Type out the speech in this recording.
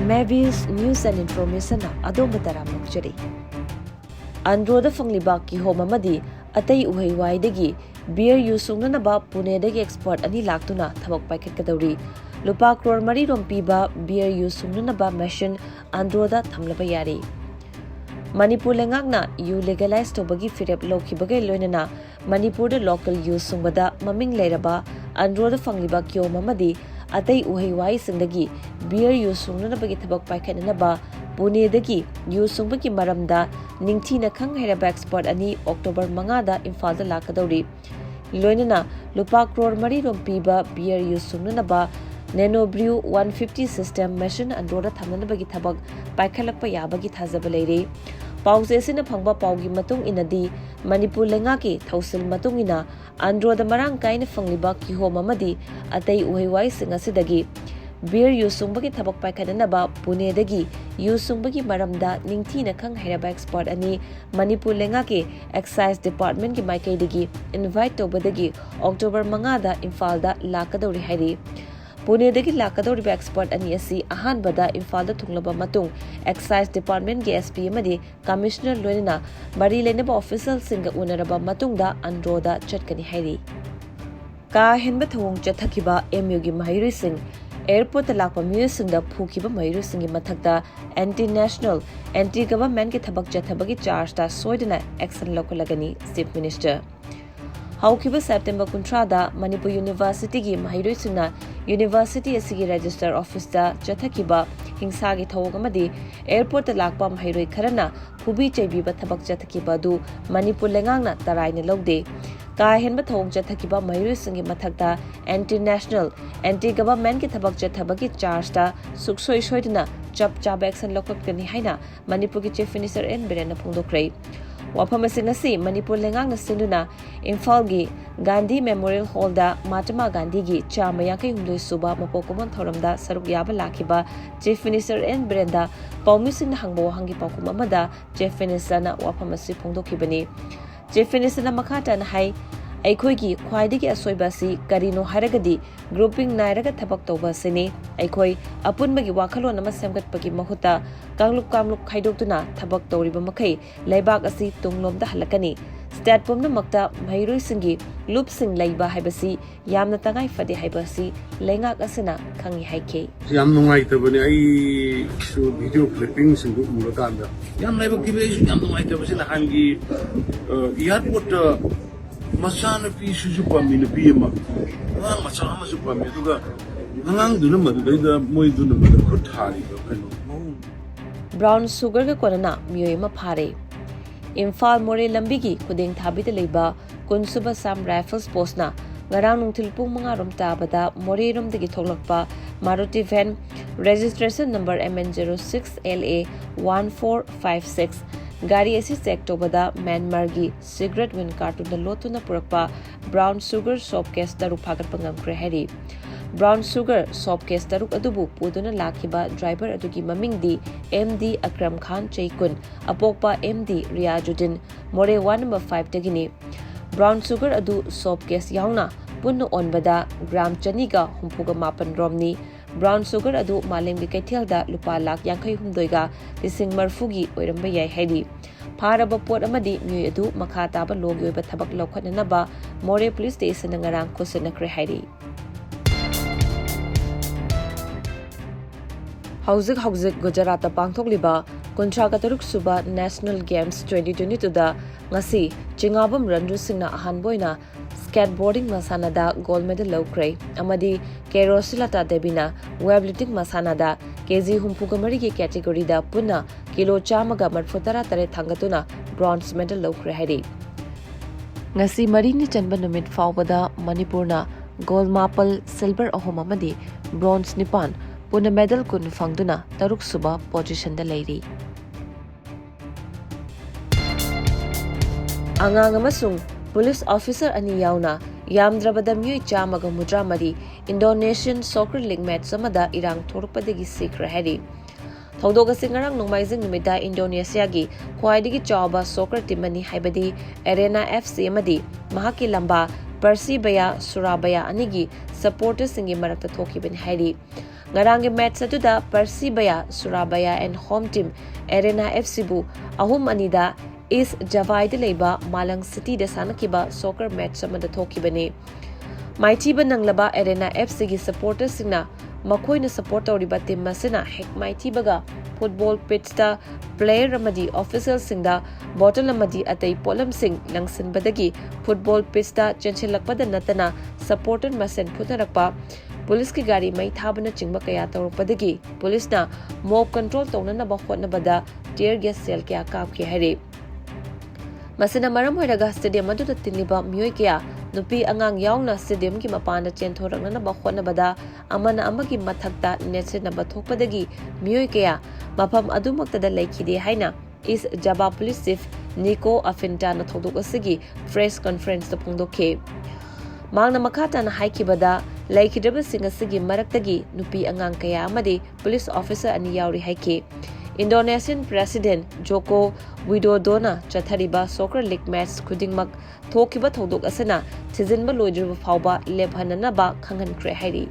Mebys News and Information Adom Bataram Nokchari. Andro the phangliba Kihom amadi atei auhei waidagi beer sungnaba Pune dagi export ani laktuna thabak paikhatkadouri lupa crore mari rompiba beer sungnaba machine Andro da thamlaba yari. Manipur lengakna yu legalize tobagi firep loukhibagai loinana Manipur the local use sungbada maming leiraba Andro the phangliba Kihom amadi atei auhei wai singdagi beer sungnabagi thabak paikhatnaba Pune dagi sungpagi maramda ningthina khang hairaba export ani October 5 da Imphal da lakkadouri loinana lupa crore mari rompiba beer sungnaba Nano Brew 150 system machine Andro da thamnabagi thabak paikhalakpa yabagi thajaba leire pause sina phangba paugi matung inadi Manipur lengaki thausil matung ina Andro da marang kaina phangliba Kihom amadi atei auhei wai sing asidagi beer sumbagi thabak paikhatnaba Pune dagi sumbagi maramda ningthina khang hairaba export ani Manipur lengaki excise department ki maikai dagi invite tobadagi October 5 da Imphal da lakkadouri hairi Pune dagi lakkadouri export ani asi ahan bada Imphal da thunglaba matung excise department ki SP amadi commissioner loinana mari lenaba official singa unaraba matung da Andro da chatkani hairi ka henba thaong chathakhiba MU gi maheiroi sing Airport lakpa meoising da fukhiba maheiroi sing mathakta anti-national anti-government ki thabak chathabagi charge da soidana action lokalagani Chief Minister. Haukiba September 13 da Manipur University gi maheiroi singna University asigi register office da chathakhiba hingsa gi thawong amadi airport lakpa maheiroi kharana phubi chaibiba thabak chathakhiba du Manipur lengangna taraina logde ka henba thawong chathakiba maheiroi singi mathakta anti-national anti-government ki thabak chathabagi charge da suksoi soidna chap action loukhatkani haina Manipur ki Chief Minister N Birena phongdokre wafam asingasi Manipur lengangna sinduna Imphal gi Gandhi Memorial Hall da Mahatma Gandhi gi chama yakai humdoi suba mapokomon thoramda saruk yaba lakhiba Chief Minister N Birenda paumi singna hangbo hangi pakum amada Chief Minister na wafam asi phongdokhibani Chief Minister na makhata na hai aikhoigi khwaidigi asoibasi karino haragadi grouping nairaga thabak toba sini aikhoi apunbagi wakhalon ama semgatpagi mahuta kangluk khaidokduna thabak toriba makhai leibak asi tunglomda halakani state pomna makta maheiroi singi loop sing leiba haibasi yamna tangai fade haibasi lengak asina khangi haike yam nungai tabani ai su video clipping singu urakanda yam leibak tibe yam nungai tabasi na hangi airport masana pi suju pami na pi ma ngang masana su pami duga ngang duna madai moi duna madai khut thari kanu brown sugar ga konana meoi ma phare Imphal more lambigi khudeng thabi de leiba kunsuba Assam Rifles postna ngarang nungthil pung manga rom tabada more rom degi thoklakpa Maruti van registration number MN06LA 1456 Gari asi check tobada Myanmar gi cigarette win carton da lotuna purakpa brown sugar soap case da rupagat pangam kre hari brown sugar soap case da ruk adubu puduna lakhiba driver adugi maming di MD Akram Khan Chaikun apokpa MD Riyajuddin more 1 number 5 tagini brown sugar adu soap case yauna punnu onbada gram chaniga humpuga mapan romni brown sugar adu malemgi kaithel da lupa lakh yankhai humdoiga lising marfugi oiramba yai haidi pharaba pot amadi meoi adu makha taba logi oiba thabak loukhatnaba more police station ngarang khosanakre haidi Hauzik Gujarat pangthokliba Kontrakataruk suba National Games 2022 da ngasi Chingangbam Ranju Singh na ahanboina skateboarding masana da gold medal loukhre amadi K.Roshilata Devi na weightlifting masana da kg humpugamari ki category da punna kilo chamaga marfutara tare thangatuna bronze medal loukhre hairi ngasi marini chanba numit fawbada Manipurna gold mapal silver ahom amadi bronze nipan punna medal kun fangduna taruk suba position da leiri Angang amasung police officer ani yaona yamdrabada meoi chamaga mudramari Indonesian soccer league match amada erang thorpadagi sikra hari thaudoga singarang nongmaizing numida Indonesia gi khwaidigi chawba soccer team ani haibadi Arena FC amadi mahaki lamba Persibaya Surabaya anigi supporters singi marakta thokibani hairi. Ngarangi match aduda Persibaya Surabaya and home team Arena FC bu ahum anida East Javai de leba Malang City de sanakiba soccer match amada thokibani. Maitiba nanglaba Arena FC gi supporters singna makoina support tawriba team masina hek maitibaga football pitch ta player amadi officials singda bottle amadi atei polam sing langsin badagi football pitch ta chenchilakpada natana supporter masen phunarakpa police ki gari mai thabana chingba kaya tawrpadagi police na mob control tawna ba hotnabada tear gas cell kya kapki hare masina maram hoiraga stadium aduda tinliba meoi kya nupi angang yaona stadium ki mapanda chenthorangna ba hotnabada amana amagi mathakta netse na ba thokpadagi meoi kya mafam adumakta da laikhide haina is Java Police Chief Nico Afintana thodok asigi press conference ta phongdokhe mangna makata na haikibada laikhidaba singa sigi maraktagi nupi angang kaya amadi police officer ani yauri haike Indonesian President Joko Widodo chathakhiba soccer league match khudingmak thokiba thodok asana thijinba loijruba phawba lebhanana ba khanghan kre hairi